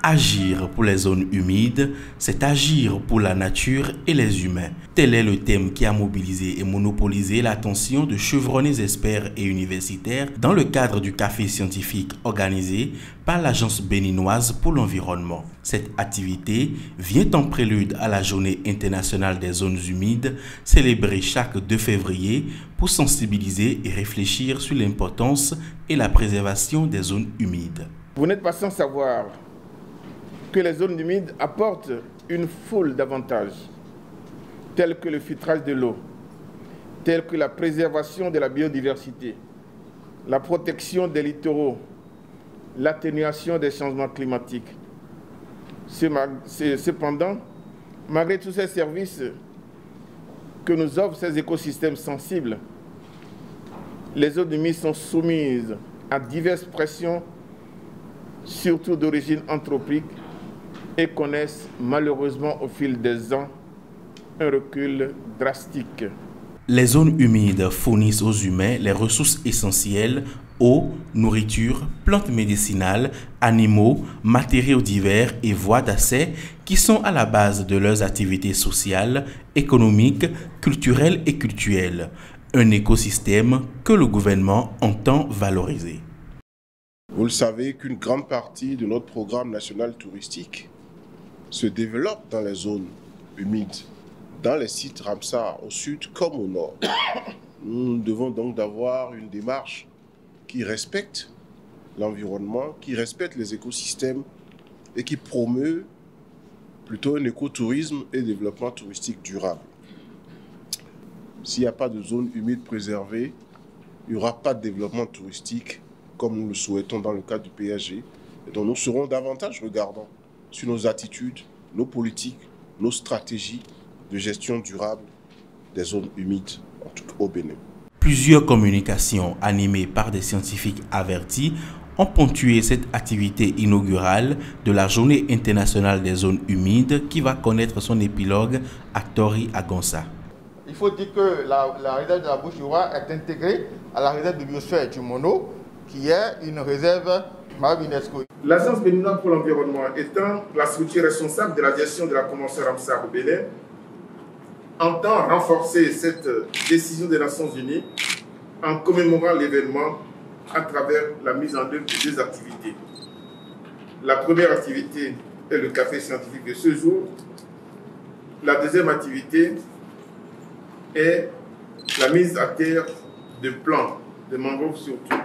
Agir pour les zones humides, c'est agir pour la nature et les humains. Tel est le thème qui a mobilisé et monopolisé l'attention de chevronnés experts et universitaires dans le cadre du café scientifique organisé par l'Agence béninoise pour l'environnement. Cette activité vient en prélude à la Journée internationale des zones humides, célébrée chaque 2 février pour sensibiliser et réfléchir sur l'importance et la préservation des zones humides. Vous n'êtes pas sans savoir que les zones humides apportent une foule d'avantages, tels que le filtrage de l'eau, tels que la préservation de la biodiversité, la protection des littoraux, l'atténuation des changements climatiques. Cependant, malgré tous ces services que nous offrent ces écosystèmes sensibles, les zones humides sont soumises à diverses pressions, surtout d'origine anthropique, et connaissent malheureusement au fil des ans un recul drastique. Les zones humides fournissent aux humains les ressources essentielles, eau, nourriture, plantes médicinales, animaux, matériaux divers et voies d'accès qui sont à la base de leurs activités sociales, économiques, culturelles et cultuelles. Un écosystème que le gouvernement entend valoriser. Vous le savez qu'une grande partie de notre programme national touristique se développe dans les zones humides, dans les sites Ramsar, au sud comme au nord. Nous devons donc avoir une démarche qui respecte l'environnement, qui respecte les écosystèmes et qui promeut plutôt un écotourisme et développement touristique durable. S'il n'y a pas de zone humide préservée, il n'y aura pas de développement touristique comme nous le souhaitons dans le cadre du PSG. Et donc nous serons davantage regardants sur nos attitudes, nos politiques, nos stratégies de gestion durable des zones humides, en tout cas au Bénin. Plusieurs communications animées par des scientifiques avertis ont ponctué cette activité inaugurale de la Journée internationale des zones humides qui va connaître son épilogue à Tori Agonsa. Il faut dire que la réserve de la Bouche-du-Roi est intégrée à la réserve de biosphère du Mono, qui est une réserve UNESCO. L'Agence béninoise pour l'environnement étant la structure responsable de la gestion de la Convention Ramsar au Bénin, entend renforcer cette décision des Nations Unies en commémorant l'événement à travers la mise en œuvre de 2 activités. La première activité est le café scientifique de ce jour. La deuxième activité est la mise à terre de plants, de mangroves surtout.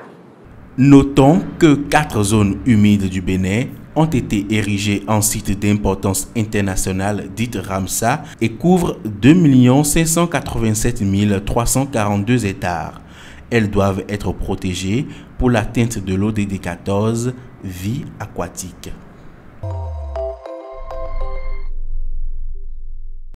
Notons que 4 zones humides du Bénin ont été érigées en sites d'importance internationale dites Ramsar et couvrent 2 587 342 hectares. Elles doivent être protégées pour l'atteinte de l'ODD 14, vie aquatique.